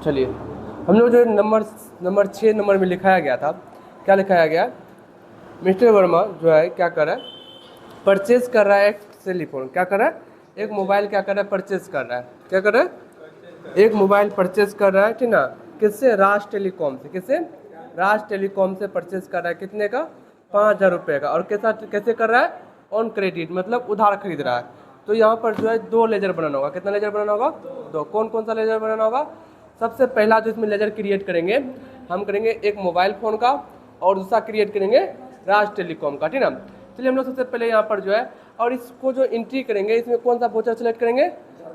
चलिए हम लोग जो नंबर 6 नंबर में लिखाया गया था, क्या लिखाया गया, मिस्टर वर्मा जो है क्या कर रहा है, परचेज कर रहा है एक टेलीफोन, क्या कर रहा है, एक मोबाइल क्या कर रहा है, परचेज कर रहा है, क्या कर रहा है, एक मोबाइल परचेज कर रहा है, ठीक ना, किससे, राज टेलीकॉम से, किससे, राज टेलीकॉम से परचेज कर रहा है, कितने का, 5,000 रुपये का, और कैसे कर रहा है, ऑन क्रेडिट, मतलब उधार खरीद रहा है। तो यहाँ पर जो है 2 लेजर बनाना होगा, कितना लेजर बनाना होगा, 2। कौन कौन सा लेजर बनाना होगा, सबसे पहला जो इसमें लेजर क्रिएट करेंगे, हम करेंगे एक मोबाइल फ़ोन का, और दूसरा क्रिएट करेंगे राज टेलीकॉम का, ठीक ना। चलिए हम लोग सबसे पहले यहाँ पर जो है, और इसको जो एंट्री करेंगे इसमें कौन सा वोचर सेलेक्ट करेंगे,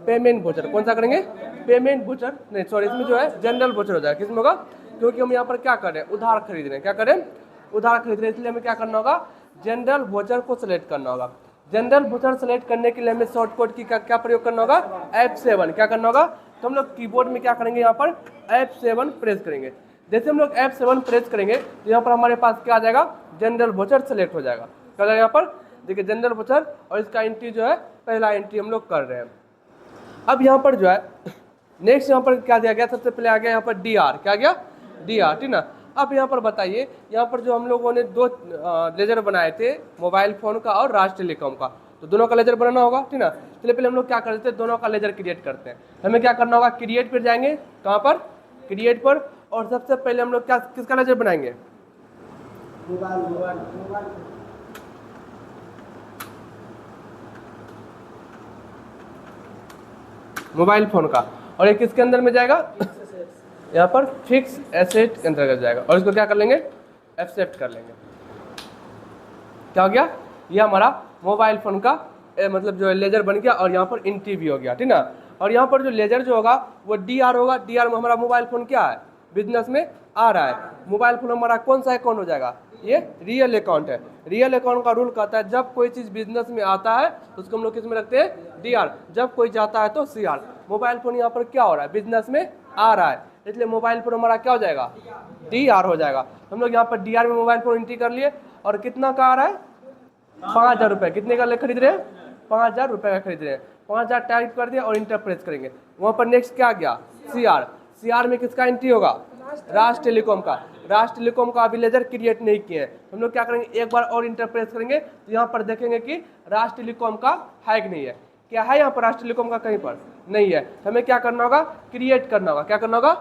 पेमेंट वोचर, कौन सा करेंगे, पेमेंट वोचर नहीं, सॉरी, इसमें जो है जनरल वोचर हो जाएगा, किसमें होगा, क्योंकि हम यहाँ पर क्या कर रहे हैं, उधार खरीद रहे हैं, क्या करें, उधार खरीद रहे हैं, इसलिए हमें क्या करना होगा, जनरल वोचर को सिलेक्ट करना होगा। जनरल वोचर सेलेक्ट करने के लिए हमें शॉर्टकट की क्या प्रयोग करना होगा, F7, क्या करना होगा, तो हम लोग कीबोर्ड में क्या करेंगे, यहाँ पर F7 प्रेस करेंगे। जैसे हम लोग F7 प्रेस करेंगे तो यहाँ पर हमारे पास क्या आ जाएगा, जनरल वोचर सेलेक्ट हो जाएगा, क्या हो जाएगा, यहाँ पर देखिए जनरल वोचर, और इसका एंट्री जो है पहला एंट्री हम लोग कर रहे हैं। अब यहाँ पर जो है नेक्स्ट यहाँ पर क्या दिया गया, सबसे पहले आ गया यहाँ पर DR, क्या गया, DR, ठीक ना। अब यहाँ पर बताइए, यहाँ पर जो हम लोगों ने 2 लेजर बनाए थे, मोबाइल फ़ोन का और राज टेलीकॉम का, तो दोनों का लेजर बनाना होगा, ठीक ना। चलिए पहले हम लोग क्या करते हैं, दोनों का लेजर क्रिएट करते हैं। हमें क्या करना होगा, क्रिएट पर जाएंगे, कहाँ पर, क्रिएट पर, और सबसे पहले हम लोग क्या किसका लेजर बनाएंगे, मोबाइल फ़ोन का, और ये किसके अंदर में जाएगा, यहाँ पर फिक्स एसेट के अंतर्गत जाएगा, और इसको क्या कर लेंगे, एक्सेप्ट कर लेंगे। क्या हो गया, ये हमारा मोबाइल फ़ोन का मतलब जो है लेजर बन गया, और यहाँ पर एंट्री भी हो गया, ठीक ना। और यहाँ पर जो लेजर जो होगा वो DR होगा। DR में हमारा मोबाइल फ़ोन क्या है, बिजनेस में आ रहा है। मोबाइल फ़ोन हमारा कौन सा अकाउंट हो जाएगा, ये रियल अकाउंट है। रियल अकाउंट का रूल कहता है जब कोई चीज़ बिजनेस में आता है तो उसको हम लोग किस में रखते हैं, DR, जब कोई जाता है तो CR। मोबाइल फ़ोन यहाँ पर क्या हो रहा है, बिजनेस में आ रहा है, इसलिए मोबाइल फ़ोन हमारा क्या हो जाएगा, DR हो जाएगा। हम लोग यहाँ पर DR में मोबाइल फ़ोन एंट्री कर लिए, और कितना का आ रहा है, 5,000 रुपये, कितने का खरीद रहे हैं, 5,000 रुपये का खरीद रहे हैं। 5,000 टाइप कर दिया और इंटर प्रेस करेंगे। वहाँ पर नेक्स्ट क्या गया, CR। CR में किसका एंट्री होगा, राज टेलीकॉम का। राज टेलीकॉम का अभी लेजर क्रिएट नहीं किए हैं, हम लोग क्या करेंगे, एक बार और इंटर प्रेस करेंगे, तो यहाँ पर देखेंगे कि राज टेलीकॉम का है कि नहीं है, क्या है यहाँ पर राज टेलीकॉम का, कहीं पर नहीं है। हमें क्या करना होगा, क्रिएट करना होगा, क्या करना होगा,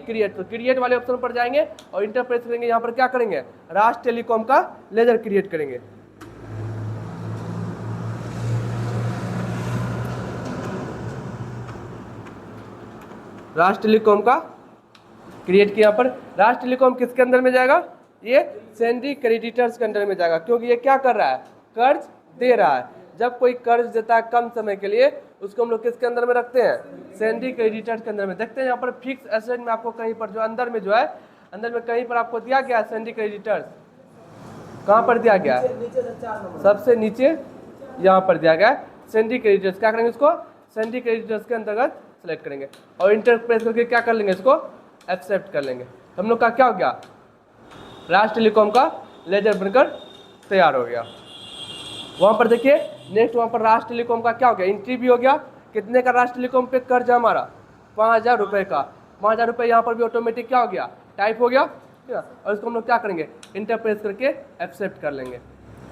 क्रिएट। तो क्रिएट वाले ऑप्शन पर जाएंगे और इंटर प्रेस करेंगे, यहाँ पर क्या करेंगे, राज टेलीकॉम का लेजर क्रिएट करेंगे। राज टेलीकॉम का क्रिएट किया, पर राज टेलीकॉम किसके अंदर में जाएगा, ये सैंडी क्रेडिटर्स के अंदर में जाएगा, क्योंकि ये क्या कर रहा है, कर्ज दे रहा है। जब कोई कर्ज देता है कम समय के लिए, उसको हम लोग किसके अंदर में रखते हैं, सैंडी क्रेडिटर्स के अंदर में। देखते हैं यहाँ पर फिक्स एसेट में आपको कहीं पर जो अंदर में जो है, अंदर में कहीं पर आपको दिया गया है सैंडी क्रेडिटर्स, कहाँ पर दिया गया है, सबसे नीचे यहाँ पर दिया गया है सैंडी क्रेडिटर्स। क्या करेंगे, इसको सैंडी क्रेडिटर्स के अंतर्गत सेलेक्ट करेंगे, और इंटर प्रेस करके क्या कर लेंगे, इसको एक्सेप्ट कर लेंगे। हम लोग का क्या हो गया, राज टेलीकॉम का लेजर बनकर तैयार हो गया। वहाँ पर देखिए नेक्स्ट, वहाँ पर राज टेलीकॉम का क्या हो गया, एंट्री भी हो गया। कितने का राज टेलीकॉम पे कर्ज है हमारा, 5,000 रुपये का। 5,000 रुपये यहाँ पर भी ऑटोमेटिक क्या हो गया, टाइप हो गया, ठीक है। और इसको हम लोग क्या करेंगे, इंटर प्रेस करके एक्सेप्ट कर लेंगे।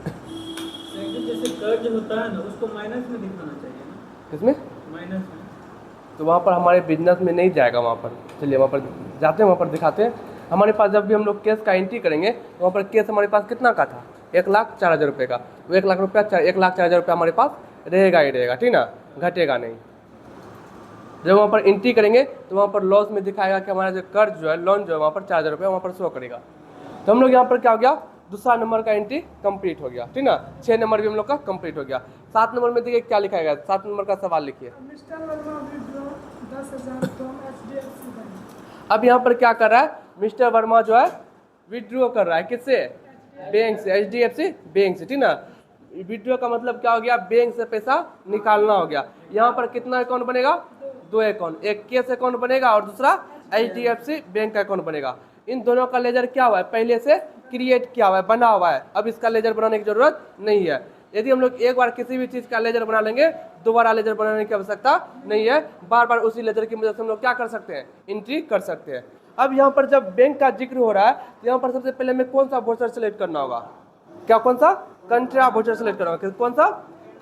जैसे कर्ज होता है ना, उसको माइनस में दिखाना चाहिए ना, किसमें, माइनस में, तो वहाँ पर हमारे बिजनेस में नहीं जाएगा। वहाँ पर चलिए वहाँ पर जाते हैं, वहाँ पर दिखाते हैं। हमारे पास जब भी हम लोग केस का एंट्री करेंगे तो वहाँ पर केस हमारे पास कितना का था, 1,04,000 रुपये का। वो 1,00,000 रुपया, 1,04,000 रुपया हमारे पास रहेगा ही रहेगा, ठीक ना, घटेगा नहीं। जब वहाँ पर एंट्री करेंगे तो वहाँ पर लॉस में दिखाएगा कि हमारा जो कर्ज जो है, लोन जो है, वहाँ पर 4,000 रुपये वहाँ पर शो करेगा। तो हम लोग यहाँ पर क्या हो गया, दूसरा नंबर का एंट्री कंप्लीट हो गया, ठीक ना। 6 नंबर भी हम लोग का कंप्लीट हो गया। 7 नंबर में देखिए क्या लिखा गया, 7 नंबर का सवाल लिखिए। अब यहाँ पर क्या कर रहा है, मिस्टर वर्मा जो है विड्रॉ कर रहा है, किससे, बैंक से, HDFC बैंक से, ठीक ना। विड्रॉ का मतलब क्या हो गया, बैंक से पैसा निकालना हो गया। यहाँ पर कितना अकाउंट बनेगा, 2 अकाउंट, एक केस अकाउंट बनेगा और दूसरा HDFC बैंक का अकाउंट बनेगा। इन दोनों का लेजर क्या हुआ है, पहले से क्रिएट किया हुआ है, बना हुआ है। अब इसका लेजर बनाने की जरूरत नहीं है। यदि हम लोग एक बार किसी भी चीज़ का लेजर बना लेंगे, दोबारा लेजर बनाने की आवश्यकता नहीं है, बार बार उसी लेजर की मदद से हम लोग क्या कर सकते हैं, एंट्री कर सकते हैं। अब यहाँ पर जब बैंक का जिक्र हो रहा है तो यहाँ पर सबसे पहले हमें कौन सा वाउचर सेलेक्ट करना होगा, क्या कौन सा, कंट्रा वाउचर सेलेक्ट करना होगा, कौन सा,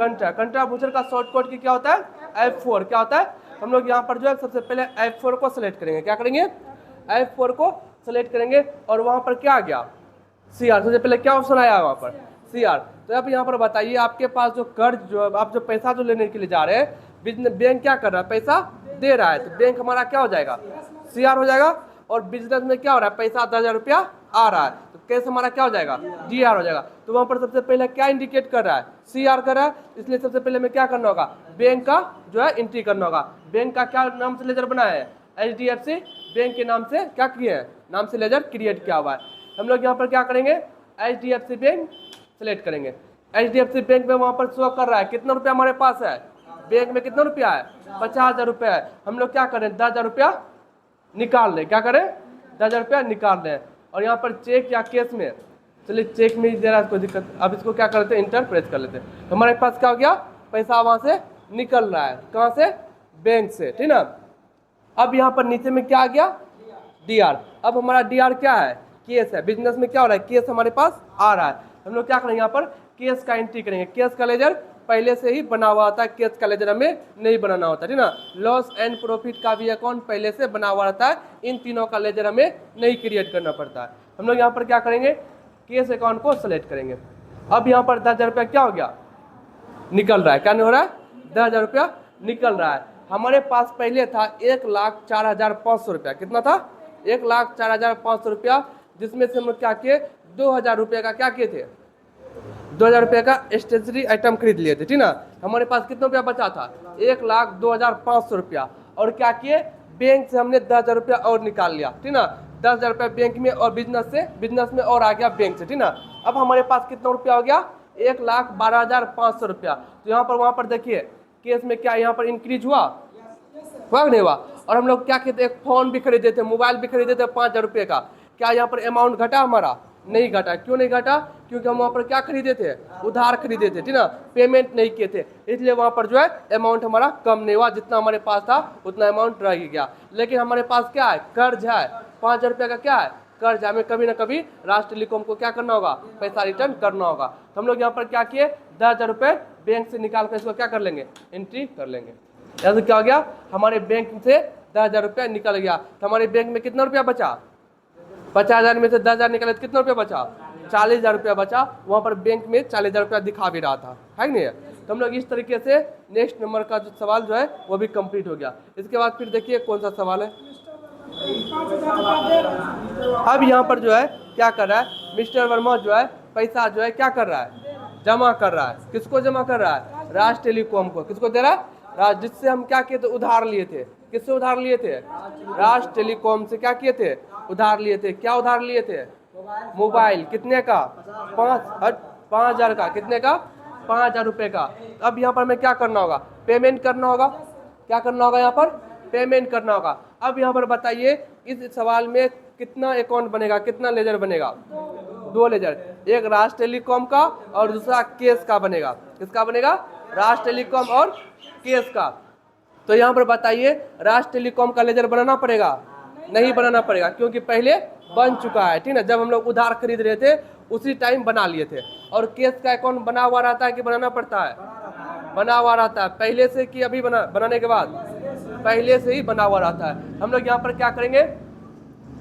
कंट्रा वाउचर का शॉर्टकट की क्या होता है, F4, क्या होता है, हम लोग यहाँ पर जो है सबसे पहले F4 को सिलेक्ट करेंगे, क्या करेंगे, F4 को सिलेक्ट करेंगे और वहाँ पर क्या आ गया, CR, सबसे पहले क्या ऑप्शन आया वहाँ पर, CR। तो अब यहाँ पर बताइए आपके पास जो कर्ज, जो आप जो पैसा जो लेने के लिए जा रहे हैं, बिजनेस बैंक क्या कर रहा है, पैसा दे रहा है, तो बैंक हमारा क्या हो जाएगा, CR हो जाएगा। और बिजनेस में क्या हो रहा है, पैसा 10,000 रुपया आ रहा है, तो केस हमारा क्या हो जाएगा, DR हो जाएगा। तो वहाँ पर सबसे पहले क्या इंडिकेट कर रहा है, CR कर रहा है, इसलिए सबसे पहले हमें क्या करना होगा, बैंक का जो है एंट्री करना होगा। बैंक का क्या नाम से लेजर बनाया है, HDFC बैंक के नाम से क्या किए हैं, नाम से लेजर क्रिएट किया हुआ है। हम लोग यहाँ पर क्या करेंगे, HDFC बैंक सेलेक्ट करेंगे। HDFC बैंक में वहाँ पर शो कर रहा है कितना रुपया हमारे पास है, बैंक में कितना रुपया है, 50,000 रुपया है। हम लोग क्या करें, 10,000 रुपया निकाल लें, क्या करें, 10,000 रुपया निकाल लें। और यहाँ पर चेक या केस में, चलिए चेक में ही दे रहा है, कोई दिक्कत। अब इसको क्या करते हैं, इंटर प्रेस कर लेते हैं। तो हमारे पास क्या हो गया, पैसा वहाँ से निकल रहा है, कहाँ से, बैंक से, ठीक ना। अब यहाँ पर नीचे में क्या आ गया, DR। अब हमारा DR क्या है, केस है। बिजनेस में क्या हो रहा है, केस हमारे पास आ रहा है। हम लोग क्या करेंगे, यहाँ पर केस का एंट्री करेंगे। केस का लेजर पहले से ही बना हुआ होता है, केस का लेजर हमें नहीं बनाना होता, ठीक ना। लॉस एंड प्रॉफिट का भी अकाउंट पहले से बना हुआ रहता है, इन तीनों का लेजर हमें नहीं क्रिएट करना पड़ता है। हम लोग यहाँ पर क्या करेंगे, केस अकाउंट को सेलेक्ट करेंगे। अब यहाँ पर 10,000 रुपया क्या हो गया, निकल रहा है, क्या नहीं हो रहा है, 10,000 रुपया निकल रहा है। हमारे पास पहले था 1,04,500 रुपया, कितना था, 1,04,500 रुपया, जिसमें से हम लोग क्या किए, 2,000 रुपये का क्या किए थे, 2,000 रुपये का स्टेशनरी आइटम खरीद लिए थे, ठीक ना। हमारे पास कितना रुपया बचा था, 1,02,500 रुपया। और क्या किए, बैंक से हमने 10,000 रुपया और निकाल लिया, ठीक ना। 10,000 रुपया बैंक में और बिजनेस में और आ गया बैंक से, ठीक ना। अब हमारे पास कितना रुपया हो गया, 1,12,500 रुपया। तो यहाँ पर वहाँ पर देखिए केस में क्या यहाँ पर इंक्रीज हुआ नहीं हुआ। और हम लोग क्या कहते, एक फोन भी खरीदे थे, मोबाइल भी खरीदे थे 5,000 रुपये का, क्या यहाँ पर अमाउंट घटा हमारा, नहीं घटा। क्यों नहीं घटा, क्योंकि हम वहाँ पर क्या खरीदे थे, उधार खरीदे थे, ठीक ना, पेमेंट नहीं किए थे, इसलिए वहाँ पर जो है अमाउंट हमारा कम नहीं हुआ, जितना हमारे पास था उतना अमाउंट रह गया। लेकिन हमारे पास क्या है, कर्ज है, 5,000 रुपये का क्या है, कर्ज। हमें कभी ना कभी राष्ट्र टेलीकॉम को क्या करना होगा, पैसा रिटर्न करना होगा। तो हम लोग यहाँ पर क्या किए, 10,000 रुपये बैंक से निकाल कर इसको क्या कर लेंगे, एंट्री कर लेंगे। यहाँ से क्या हो गया, हमारे बैंक से 10,000 रुपया निकल गया। तो हमारे बैंक में कितना रुपया बचा, 50,000 में से 10,000 निकले तो कितना रुपया बचा, 40,000 रुपया बचा। वहाँ पर बैंक में 40,000 रुपया दिखा भी रहा था, है नहीं। तो हम लोग इस तरीके से नेक्स्ट नंबर का जो सवाल जो है वो भी कंप्लीट हो गया। इसके बाद फिर देखिए कौन सा सवाल है। अब यहाँ पर जो है क्या कर रहा है, मिस्टर वर्मा जो है पैसा जो है क्या कर रहा है, जमा कर रहा है। किसको जमा कर रहा है, राष्ट्र टेलीकॉम को। किसको दे रहा है, जिससे हम क्या किए थे, उधार लिए थे। किससे उधार लिए थे, राष्ट्र टेलीकॉम से क्या किए थे, उधार लिए थे। क्या उधार लिए थे, मोबाइल। कितने का, 5,000 का। कितने का, 5,000 रुपये का। अब यहाँ पर हमें क्या करना होगा, पेमेंट करना होगा। क्या करना होगा, यहाँ पर पेमेंट करना होगा। अब यहाँ पर बताइए इस सवाल में कितना अकाउंट बनेगा, कितना लेजर बनेगा, 2 लेजर, एक राष्ट्र टेलीकॉम का और दूसरा केस का बनेगा। किसका बनेगा, राष्ट्र टेलीकॉम और केस का। तो यहाँ पर बताइए राष्ट्र टेलीकॉम का लेजर बनाना पड़ेगा, नहीं बनाना पड़ेगा, क्योंकि पहले बन चुका है, ठीक ना। जब हम लोग उधार खरीद रहे थे उसी टाइम बना लिए थे। और केस का अकाउंट बना हुआ रहता है कि बनाना पड़ता है, बना हुआ रहता है पहले से, कि अभी बनाने के बाद, पहले से ही बना हुआ रहता है। हम लोग यहाँ पर क्या करेंगे,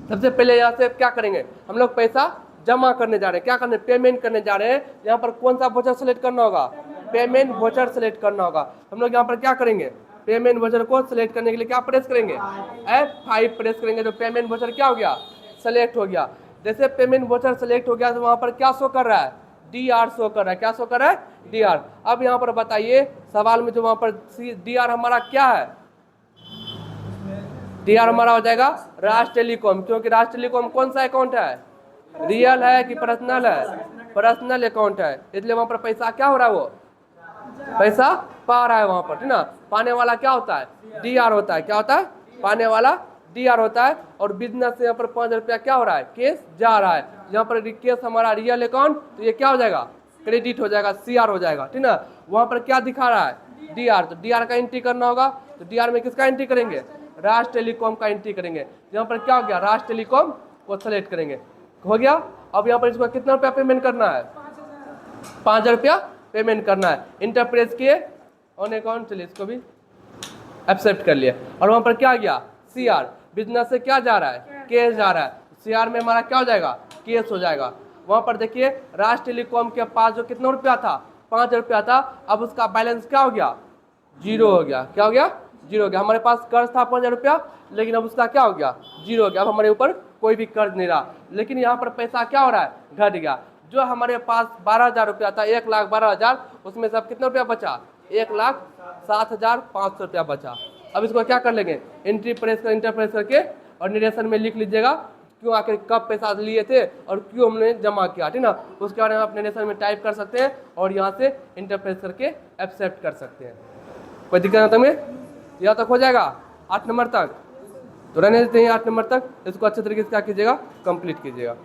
सबसे पहले यहाँ से क्या करेंगे, हम लोग पैसा जमा करने जा रहे हैं। क्या करने, पेमेंट करने जा रहे हैं। यहाँ पर कौन सा वाउचर सेलेक्ट करना होगा, पेमेंट वाउचर सेलेक्ट करना होगा। हम लोग यहाँ पर क्या करेंगे, पेमेंट वाउचर को सिलेक्ट करने के लिए क्या प्रेस करेंगे, F5 प्रेस करेंगे। तो पेमेंट वाउचर क्या हो गया, सेलेक्ट हो गया। जैसे पेमेंट वाउचर सेलेक्ट हो गया तो वहाँ पर क्या शो कर रहा है, DR शो कर रहा है। क्या शो कर रहा है, DR। अब यहाँ पर बताइए सवाल में जो वहाँ पर DR हमारा क्या है, DR हमारा हो जाएगा राष्ट्र टेलीकॉम, क्योंकि राष्ट्र टेलीकॉम कौन सा अकाउंट है, रियल है कि पर्सनल है, पर्सनल अकाउंट है, इसलिए वहाँ पर पैसा क्या हो रहा है, वो पैसा पा रहा है वहाँ पर, ठीक ना। पाने वाला क्या होता है, DR होता है। क्या होता है, पाने वाला DR होता है। और बिजनेस से यहाँ पर 5,000 रुपया क्या हो रहा है, केस जा रहा है। यहाँ पर केस हमारा रियल अकाउंट, तो ये क्या हो जाएगा, क्रेडिट हो जाएगा, CR हो जाएगा, ठीक ना। वहाँ पर क्या दिखा रहा है, DR, तो DR का एंट्री करना होगा, तो DR में किसका एंट्री करेंगे, राज टेलीकॉम का एंट्री करेंगे। यहाँ पर क्या हो गया, राज टेलीकॉम को सेलेक्ट करेंगे, हो गया। अब यहाँ पर इसको कितना रुपया पेमेंट करना है, 5000 रुपया पेमेंट करना है। इंटरप्रेस किए ऑन अकाउंट, चलिए इसको भी एक्सेप्ट कर लिया। और वहाँ पर क्या आ गया, CR, बिजनेस से क्या जा रहा है, केस जा रहा है, CR में हमारा क्या हो जाएगा, केस हो जाएगा। वहाँ पर देखिए राज टेलीकॉम के पास जो कितना रुपया था, 5000 रुपया था, अब उसका बैलेंस क्या हो गया, 0 हो गया। क्या हो गया, 0 हो गया। हमारे पास कर्ज था 5000 रुपया, लेकिन अब उसका क्या हो गया, 0 हो गया। अब हमारे ऊपर कोई भी कर्ज नहीं रहा, लेकिन यहाँ पर पैसा क्या हो रहा है, घट गया। जो हमारे पास 12000 रुपया था, 1,12,000, उसमें से अब कितना रुपया बचा, 1,07,500 रुपया बचा। अब इसको क्या कर लेंगे, एंट्री प्रेस कर, इंटर प्रेस करके और निरेशन में लिख लीजिएगा क्यों आखिर कब पैसा लिए थे और क्यों हमने जमा किया, ठीक ना। उसके बारे में आप निरेशन में टाइप कर सकते हैं और यहाँ से इंटर प्रेस करके एक्सेप्ट कर सकते हैं। कोई दिक्कत नहीं तुम्हें, यहाँ तक हो जाएगा 8 नंबर तक, तो रहने देते हैं 8 नंबर तक। इसको अच्छे तरीके से क्या कीजिएगा, कंप्लीट कीजिएगा।